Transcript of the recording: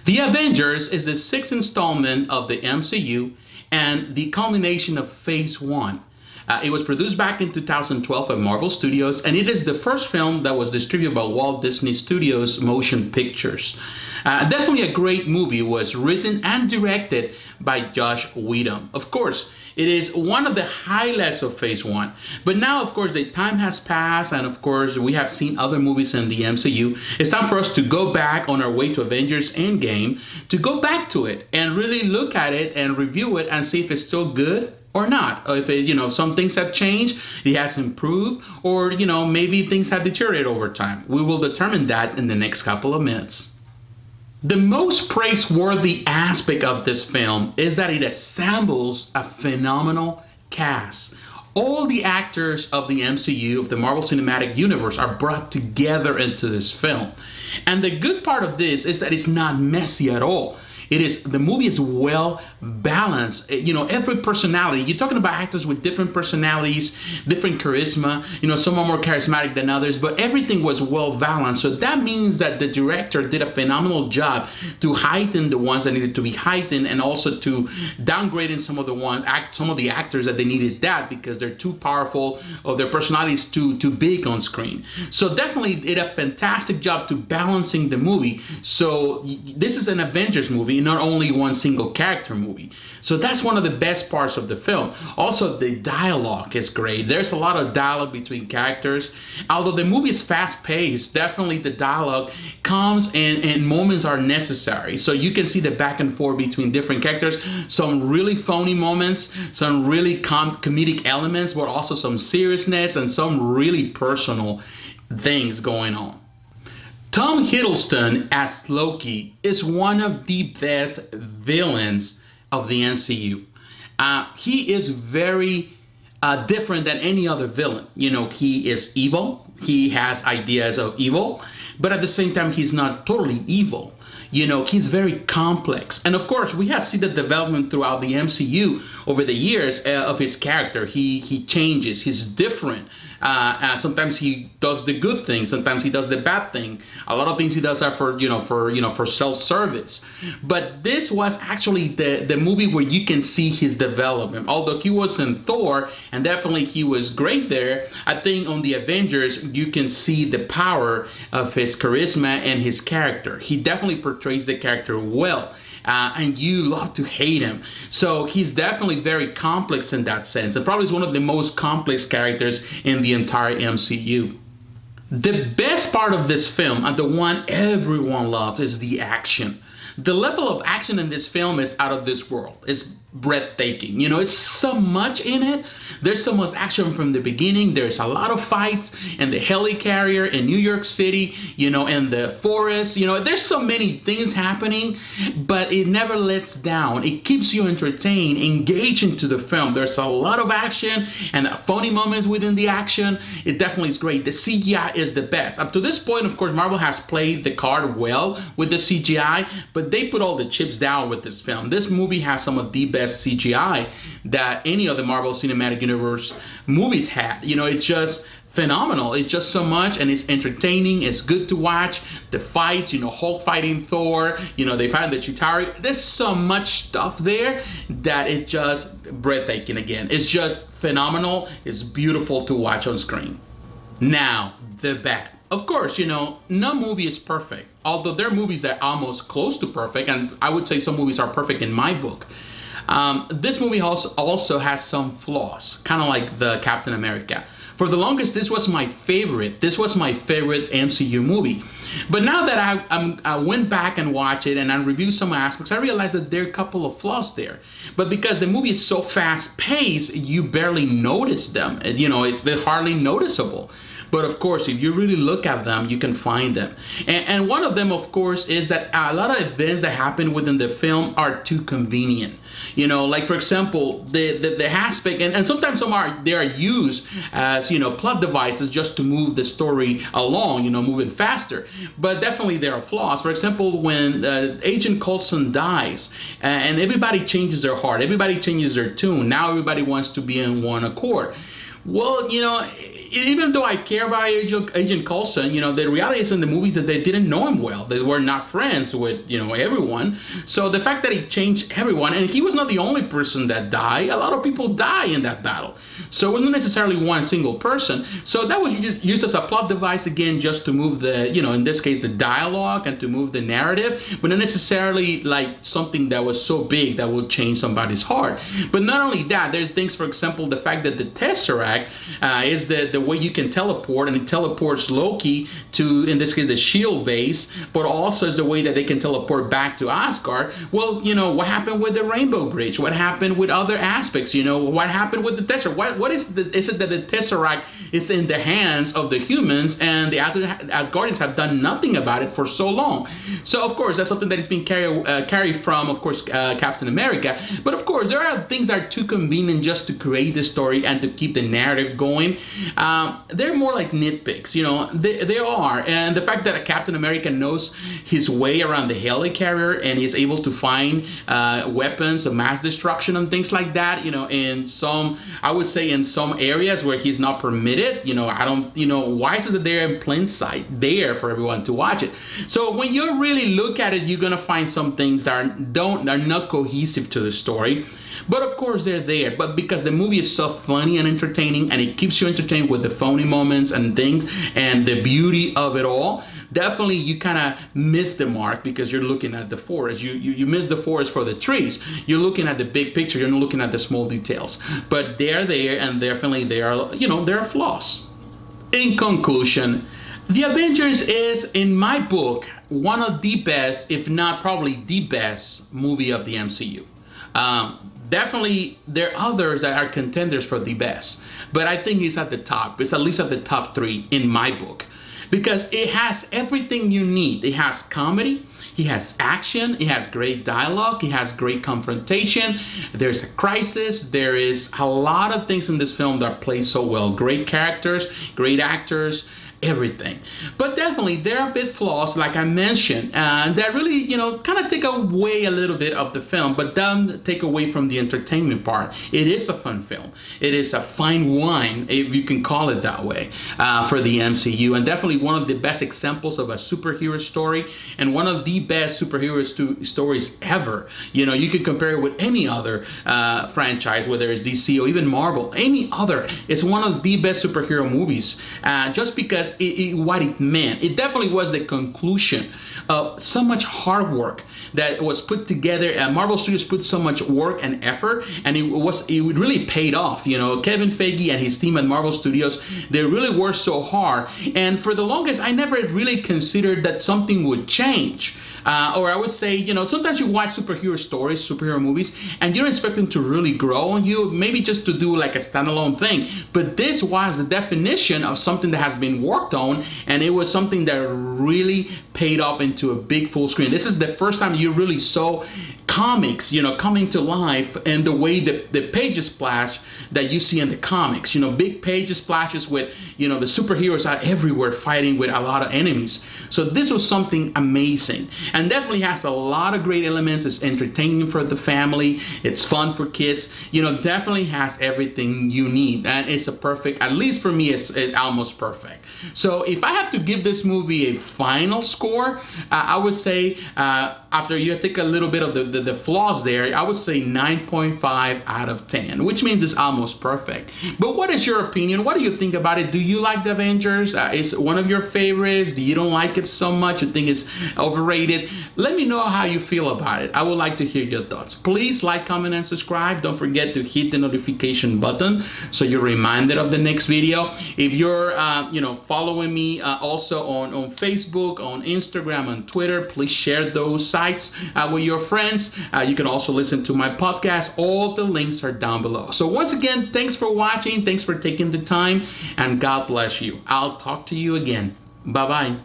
The Avengers is the sixth installment of the MCU and the culmination of Phase 1. It was produced back in 2012 at Marvel Studios, and it is the first film that was distributed by Walt Disney Studios Motion Pictures. Definitely a great movie. It was written and directed by Josh Whedon. Of course, it is one of the highlights of Phase 1. But now, of course, the time has passed, and of course, we have seen other movies in the MCU. It's time for us to go back on our way to Avengers Endgame, to go back to it and really look at it and review it and see if it's still good or not. If it, some things have changed, it has improved, or maybe things have deteriorated over time. We will determine that in the next couple of minutes. The most praiseworthy aspect of this film is that it assembles a phenomenal cast. All the actors of the MCU, of the Marvel Cinematic Universe, are brought together into this film. And the good part of this is that it's not messy at all. The movie is well balanced. Every personality, you're talking about actors with different personalities, different charisma, some are more charismatic than others, but everything was well balanced. So that means that the director did a phenomenal job to heighten the ones that needed to be heightened, and also to downgrading some of the actors that they needed that because they're too powerful or their personalities too big on screen. So definitely did a fantastic job to balancing the movie. So this is an Avengers movie, not only one single character movie. So that's one of the best parts of the film. Also, the dialogue is great. There's a lot of dialogue between characters. Although the movie is fast-paced, definitely the dialogue comes and moments are necessary. So you can see the back and forth between different characters. Some really phony moments, some really comedic elements, but also some seriousness and some really personal things going on. Tom Hiddleston as Loki is one of the best villains of the MCU. He is very different than any other villain. He is evil. He has ideas of evil, but at the same time, he's not totally evil. He's very complex. And of course, we have seen the development throughout the MCU over the years of his character. He changes. He's different. Sometimes he does the good thing. Sometimes he does the bad thing. A lot of things he does are for self-service. But this was actually the movie where you can see his development. Although he was in Thor, and definitely he was great there, I think on the Avengers, you can see the power of his charisma and his character. He definitely portrays the character well. And you love to hate him. So he's definitely very complex in that sense, and probably is one of the most complex characters in the entire MCU. The best part of this film, and the one everyone loves, is the action. The level of action in this film is out of this world. It's breathtaking. It's so much in it. There's so much action from the beginning. There's a lot of fights in the helicarrier in New York City, in the forest. There's so many things happening, but it never lets down. It keeps you entertained, engaged into the film. There's a lot of action and funny moments within the action. It definitely is great. The CGI is the best. Up to this point, of course, Marvel has played the card well with the CGI, but they put all the chips down with this film. This movie has some of the best CGI that any of the Marvel Cinematic Universe movies had. It's just phenomenal. It's just so much, and it's entertaining. It's good to watch. The fights, Hulk fighting Thor, they fight the Chitauri. There's so much stuff there that it's just breathtaking again. It's just phenomenal. It's beautiful to watch on screen. Now, the bad. Of course, no movie is perfect. Although there are movies that are almost close to perfect, and I would say some movies are perfect in my book. This movie also has some flaws, kind of like the Captain America. For the longest, this was my favorite. This was my favorite MCU movie. But now that I went back and watched it and I reviewed some aspects, I realized that there are a couple of flaws there. But because the movie is so fast-paced, you barely notice them. They're hardly noticeable. But of course, if you really look at them, you can find them. And one of them, of course, is that a lot of events that happen within the film are too convenient. Like for example, the aspect, and sometimes they are used as, plot devices just to move the story along, moving faster. But definitely there are flaws. For example, when Agent Coulson dies, and everybody changes their heart, everybody changes their tune. Now everybody wants to be in one accord. Well, even though I care about Agent Coulson, you know, the reality is in the movies that they didn't know him well. They were not friends with, you know, everyone. So the fact that he changed everyone, and he was not the only person that died. A lot of people die in that battle. So it wasn't necessarily one single person. So that was used as a plot device again, just to move the, you know, in this case, the dialogue and to move the narrative, but not necessarily like something that was so big that would change somebody's heart. But not only that, there are things, for example, the fact that the Tesseract is the way you can teleport, and it teleports Loki to, in this case, the S.H.I.E.L.D. base, but also is the way that they can teleport back to Asgard. Well, you know, what happened with the Rainbow Bridge? What happened with other aspects? You know, what happened with the Tesseract? What is it that the Tesseract is in the hands of the humans, and the Asgardians have done nothing about it for so long? So, of course, that's something that is being carried from, of course, Captain America. But, of course, there are things that are too convenient just to create the story and to keep the narrative going. They're more like nitpicks, you know, they are. And the fact that Captain America knows his way around the helicarrier and is able to find weapons of mass destruction and things like that, you know, in some, I would say in some areas where he's not permitted, you know, why is it there in plain sight there for everyone to watch it? So when you really look at it, you're gonna find some things that are not cohesive to the story. But of course they're there, but because the movie is so funny and entertaining, and it keeps you entertained with the phony moments and things and the beauty of it all, definitely you kind of miss the mark because you're looking at the forest. You miss the forest for the trees. You're looking at the big picture, you're not looking at the small details. But they're there, and definitely they are, you know, there are flaws. In conclusion, The Avengers is, in my book, one of the best, if not probably the best movie of the MCU. Definitely, there are others that are contenders for the best, but I think it's at the top. It's at least at the top 3 in my book, because it has everything you need. It has comedy, it has action, it has great dialogue, it has great confrontation, there's a crisis, there is a lot of things in this film that play so well. Great characters, great actors, everything. But definitely there are bit flaws, like I mentioned, that really, you know, kind of take away a little bit of the film, but don't take away from the entertainment part. It is a fun film. It is a fine wine, if you can call it that way, for the MCU, and definitely one of the best examples of a superhero story, and one of the best superhero stories ever. You know, you can compare it with any other franchise, whether it's DC or even Marvel, any other. It's one of the best superhero movies, just because what it meant. It definitely was the conclusion of so much hard work that was put together. Marvel Studios put so much work and effort, and it really paid off. You know, Kevin Feige and his team at Marvel Studios, they really worked so hard. And for the longest, I never really considered that something would change. Or I would say, you know, sometimes you watch superhero stories, superhero movies, and you don't expect them to really grow on you, maybe just to do like a standalone thing. But this was the definition of something that has been worked on, and it was something that really paid off into a big full screen. This is the first time you really saw comics, you know, coming to life, and the way the pages splash that you see in the comics, you know, big pages splashes with, you know, the superheroes are everywhere fighting with a lot of enemies. So this was something amazing, and definitely has a lot of great elements. It's entertaining for the family, it's fun for kids, you know, definitely has everything you need, and it's a perfect, at least for me, it's almost perfect. So if I have to give this movie a final score, I would say, after you take a little bit of the flaws there, I would say 9.5 out of 10, which means it's almost perfect. But what is your opinion? What do you think about it? Do you like The Avengers? Is it one of your favorites? Do you don't like it so much? You think it's overrated? Let me know how you feel about it. I would like to hear your thoughts. Please like, comment, and subscribe. Don't forget to hit the notification button so you're reminded of the next video. If you're you know, following me also on Facebook, on Instagram, and Twitter, please share those sites with your friends. You can also listen to my podcast. All the links are down below. So once again, thanks for watching. Thanks for taking the time, and God bless you. I'll talk to you again. Bye-bye.